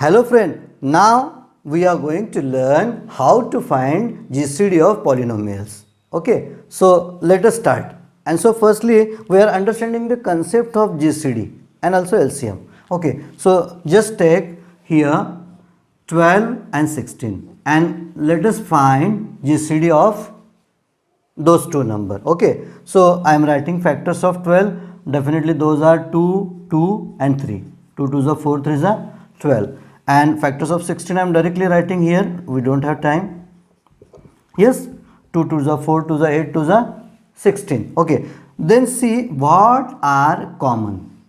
Hello friend, now we are going to learn how to find GCD of polynomials. Okay, so let us start. And so firstly we are understanding the concept of GCD and also LCM. Okay, so just take here 12 and 16 and let us find GCD of those two number. Okay, so I am writing factors of 12. Definitely those are 2, 2 and 3. 2 2s are 4, 3s are 12. And factors of 16 I am directly writing here. We don't have time. Yes, 2 2s are 4, 2s are 8, 2s are 16. Okay, then see what are common.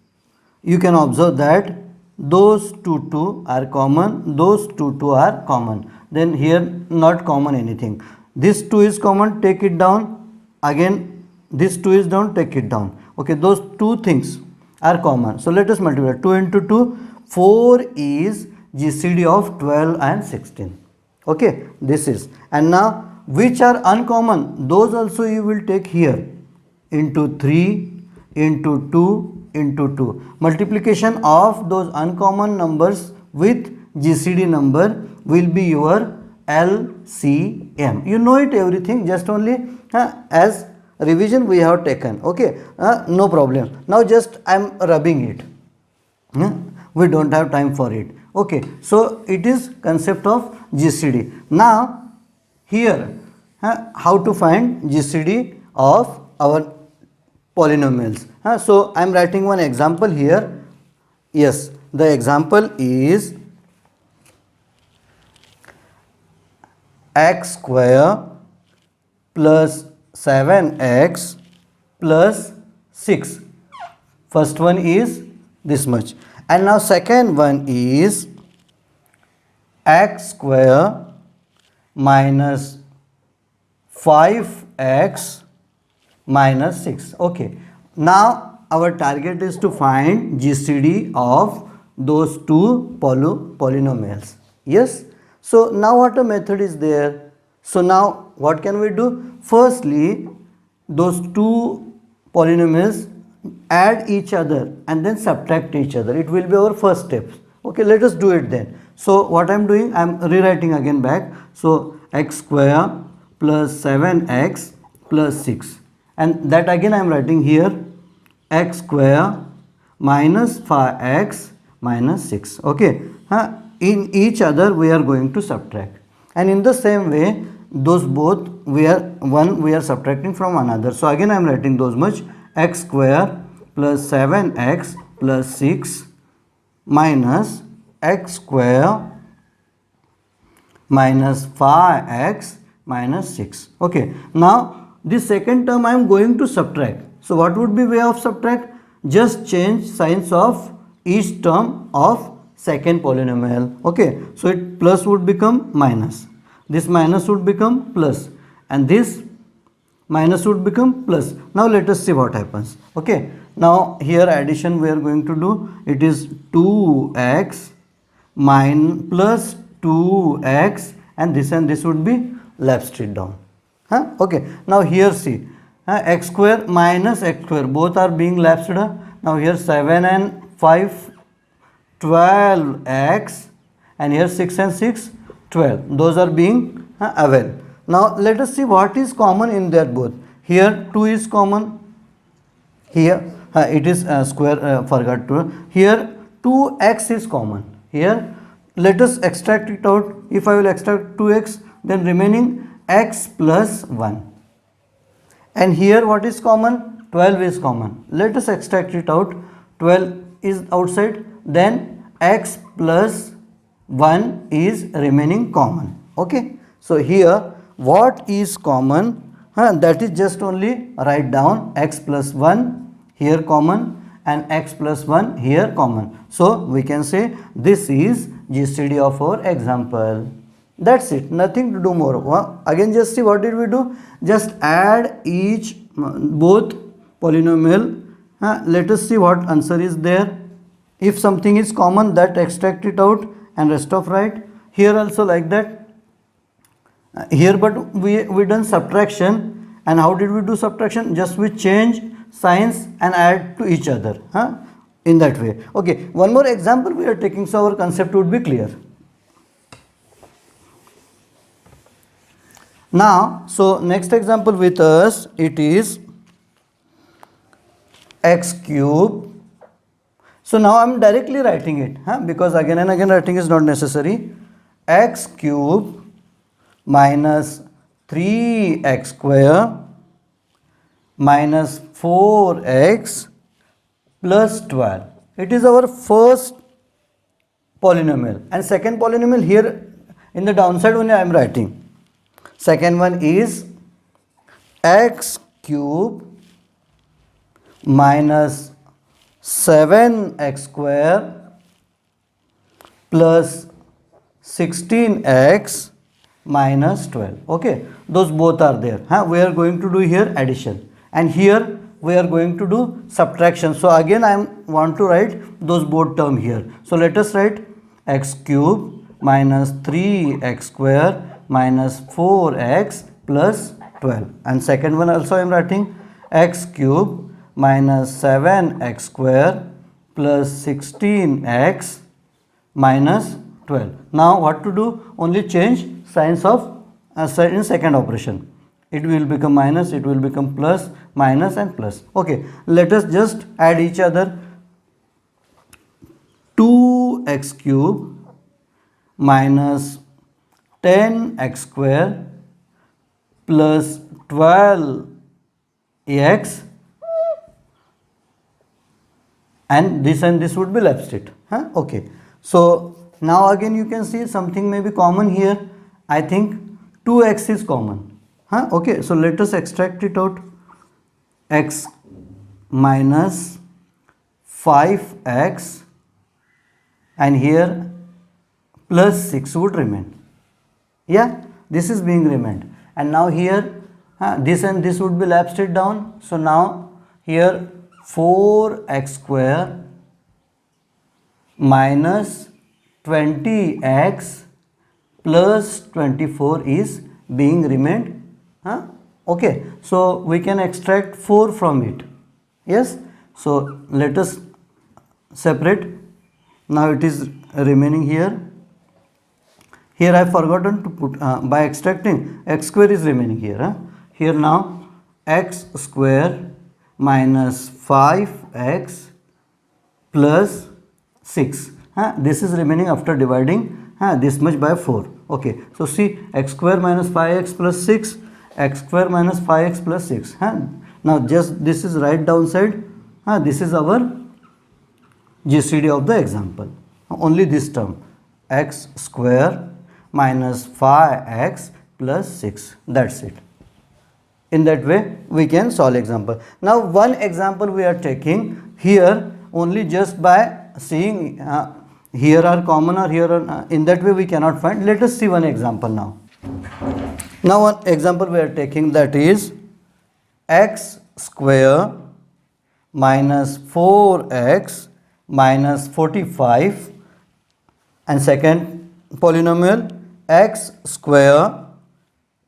You can observe that those 2 are common, those 2 are common. Then here not common anything. This 2 is common, take it down. Again this 2 is down, take it down. Okay, those two things are common. So let us multiply 2 into 2. 4 is GCD of 12 and 16. Okay, this is. And now which are uncommon, those also you will take here into 3 into 2 into 2. Multiplication of those uncommon numbers with GCD number will be your LCM. You know it everything, just only as revision we have taken. Okay, no problem. Now just I am rubbing it. We don't have time for it. Okay, so it is concept of GCD. Now here how to find GCD of our polynomials. So I am writing one example here. Yes, the example is x square plus 7x plus 6. First one is this much. And now second one is x square minus 5x minus 6. Okay, now our target is to find GCD of those two polynomials. Yes, so now what a method is there? So now what can we do? Firstly, those two polynomials add each other and then subtract each other. It will be our first step. Okay, let us do it then. So what I am doing, I am rewriting again back. So x square plus 7x plus 6, and that again I am writing here x square minus 5x minus 6. Okay, in each other we are going to subtract, and in the same way those both we are subtracting from another. So again I am writing those much, x square plus 7x plus 6 minus x square minus 5x minus 6. Okay, now this second term I am going to subtract. So what would be way of subtract? Just change signs of each term of second polynomial. Okay, so it plus would become minus, this minus would become plus, and this minus would become plus. Now let us see what happens. Okay, now here addition we are going to do. It is 2x plus 2x, and this would be lapsed it down. Okay, now here see, x square minus x square both are being lapsed. Now here 7 and 5 12x, and here 6 and 6 12, those are being available. Now let us see what is common in that both. Here 2 is common, here it is square, forgot to. Here 2x is common. Here let us extract it out. If I will extract 2x, then remaining x plus 1. And here what is common? 12 is common. Let us extract it out. 12 is outside, then x plus 1 is remaining common. Okay, so here what is common? That is just only write down x plus 1 here common and x plus 1 here common. So we can say this is GCD of our example. That's it, nothing to do more. Again just see what did we do? Just add both polynomial. Let us see what answer is there. If something is common, that extract it out and rest of write. Here also like that. Here but we done subtraction, and how did we do subtraction? Just we change signs and add to each other. in that way. Okay, one more example we are taking, so our concept would be clear. Now, so next example with us, it is x cube. So now I am directly writing it, because again and again writing is not necessary. X cube minus 3x square minus 4x plus 12. It is our first polynomial, and second polynomial here in the downside only I am writing. Second one is x cube minus 7x square plus 16x minus 12. Okay, those both are there. We are going to do here addition, and here we are going to do subtraction. So again I want to write those both term here. So let us write x cube minus 3x square minus 4x plus 12, and second one also I am writing x cube minus 7x square plus 16x minus 12. Now what to do? Only change signs of in second operation. It will become minus, it will become plus, minus and plus. Okay, let us just add each other. 2x cube minus 10x square plus 12x, and this would be left state. Okay, so now again you can see something may be common here. I think 2x is common. Okay, so let us extract it out. X minus 5x, and here plus 6 would remain. Yeah, this is being remained, and now here this and this would be left state down. So now here 4x square minus 20x plus 24 is being remained. Okay, so we can extract 4 from it. Yes, so let us separate. Now it is remaining here. Here I have forgotten to put by extracting x square is remaining here. Here now x square minus 5x plus 6. This is remaining after dividing this much by 4. Okay, so see, x square minus 5x plus 6, x square minus 5x plus 6. Now just this is right downside. This is our GCD of the example. Only this term, x square minus 5x plus 6. That's it. In that way we can solve example. Now one example we are taking here only just by seeing here are common or here are, in that way we cannot find. Let us see one example now. Now one example we are taking, that is x square minus 4x minus 45, and second polynomial x square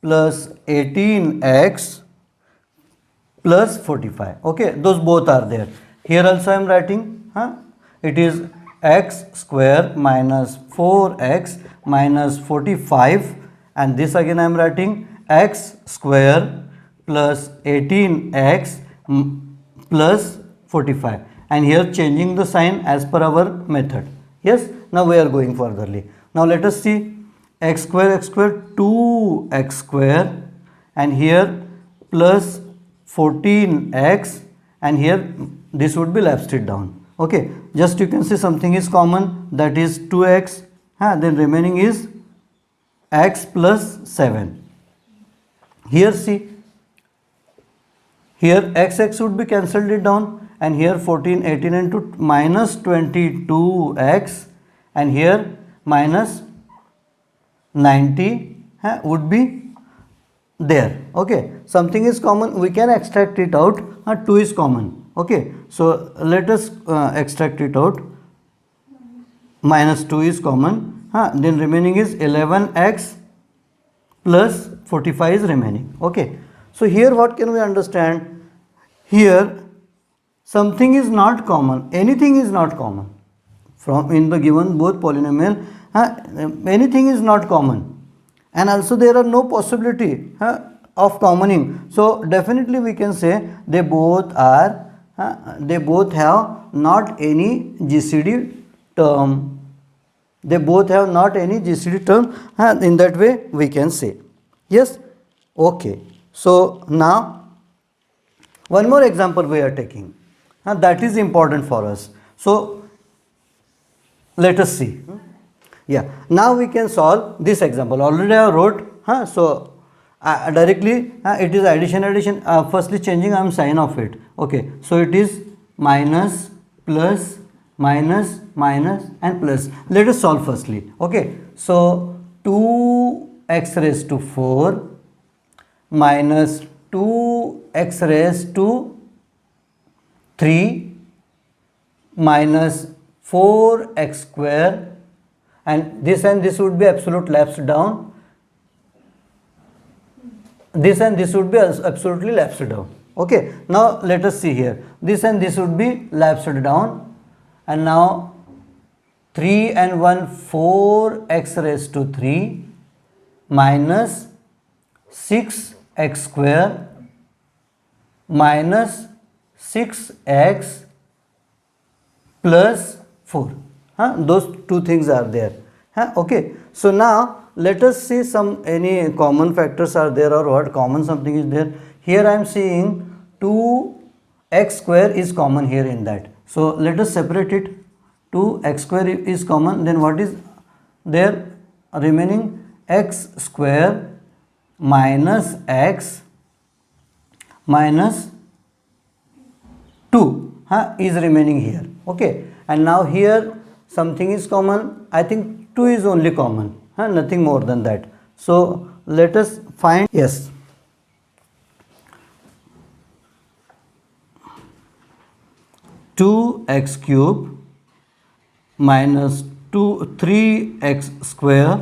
plus 18x plus 45. Okay, those both are there. Here also I am writing, it is x square minus 4x minus 45, and this again I am writing x square plus 18x plus 45, and here changing the sign as per our method. Yes, now we are going furtherly. Now let us see x square 2x square, and here plus 14x, and here this would be left state down. Okay, just you can see something is common, that is 2x, then remaining is x plus 7. Here see, here x would be cancelled it down, and here 14, 18 into minus 22x, and here minus 90 would be there. Okay, something is common, we can extract it out. 2 is common. Okay, so let us extract it out. Minus 2 is common, then remaining is 11x plus 45 is remaining. Okay, so here what can we understand? Here something is not common, anything is not common from in the given both polynomial, anything is not common, and also there are no possibility of commoning. So definitely we can say they both are they both have not any GCD term. They both have not any GCD term. In that way we can say. Yes. Okay. So now one more example we are taking. That is important for us. So let us see. Yeah. Now we can solve this example. Already I wrote. So directly it is addition. Firstly changing I am sign of it. Okay. So it is minus, plus, minus, minus and plus. Let us solve firstly. Okay. So 2x raised to 4 minus 2x raised to 3 minus 4x square, and this would be absolute lapsed down. This and this would be absolutely lapsed down. Okay. Now let us see here. This and this would be lapsed down, and now 3 and 1 4x raised to 3 minus 6x square minus 6x plus 4. Those two things are there. Okay. So now let us see some any common factors are there or what common something is there. Here I am seeing 2x square is common here in that. So let us separate it. 2x square is common, then what is there remaining? X square minus x minus 2 is remaining here. Okay. And now here something is common. I think 2 is only common, nothing more than that. So let us find. Yes. Two x cube minus 3x square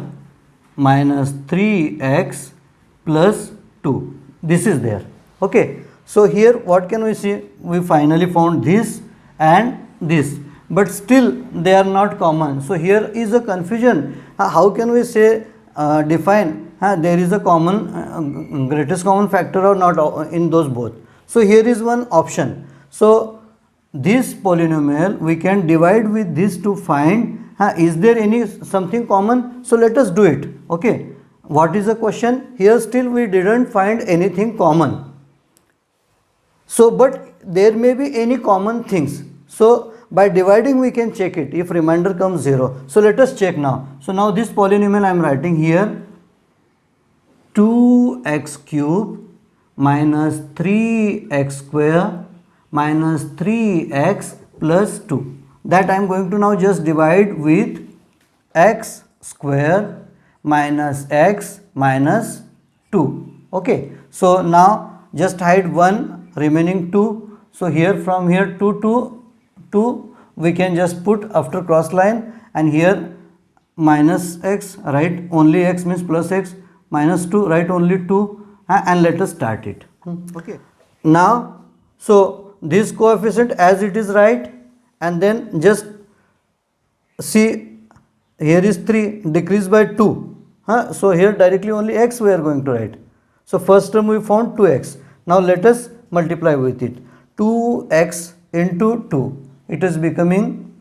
minus 3x plus 2. This is there. Okay. So here what can we see? We finally found this and this, but still they are not common. So here is a confusion. How can we say define there is a common greatest common factor or not in those both? So here is one option. So this polynomial we can divide with this to find is there any something common. So let us do it. Okay. What is the question? Here still we didn't find anything common. So but there may be any common things. So by dividing we can check it if remainder comes 0. So let us check now. So now this polynomial I am writing here 2x cube minus 3x square minus 3x plus 2. That I am going to now just divide with x square minus x minus 2. Okay. So now just hide 1, remaining 2. So here from here 2 to 2 we can just put after cross line, and here minus x, write only x means plus x, minus 2, write only 2, and let us start it. Okay. Now so this coefficient as it is right, and then just see here is 3 decrease by 2. So here directly only x we are going to write. So first term we found 2x. Now let us multiply with it. 2x into 2. It is becoming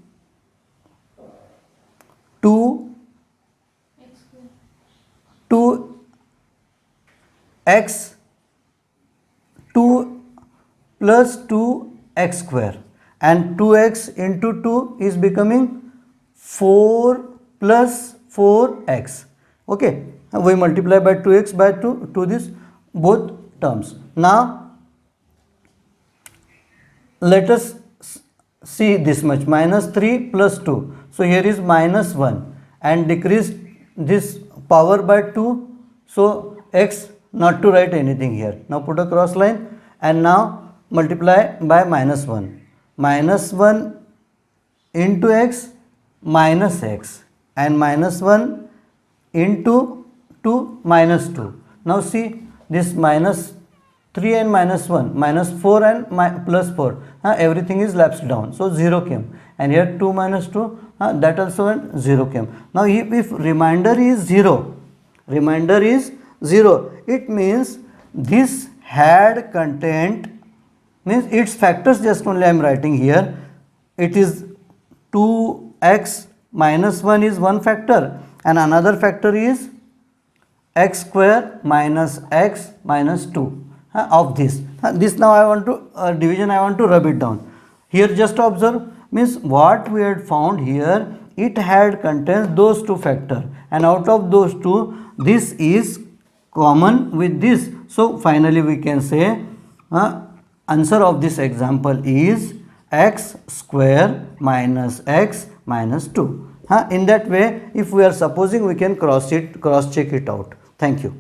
2x plus 2x square, and 2x into 2 is becoming 4 plus 4x. Okay. We multiply by 2x by 2 to this both terms. Now let us see this much, minus 3 plus 2. So here is minus 1, and decrease this power by 2. So x not to write anything here. Now put a cross line, and now multiply by minus 1. Minus 1 into x minus x, and minus 1 into 2 minus 2. Now see this minus 3 and minus 1, minus 4 and plus 4. everything is lapsed down, so 0 came, and here 2 minus 2, that also 0 came. Now if remainder is 0, it means this had content, means its factors just only I am writing here. It is 2x minus 1 is one factor, and another factor is x square minus x minus 2 of this. This now I want to division, I want to rub it down. Here just observe, means what we had found here, it had contains those two factor, and out of those two this is common with this. So finally we can say answer of this example is x square minus x minus 2. In that way, if we are supposing, we can cross check it out. Thank you.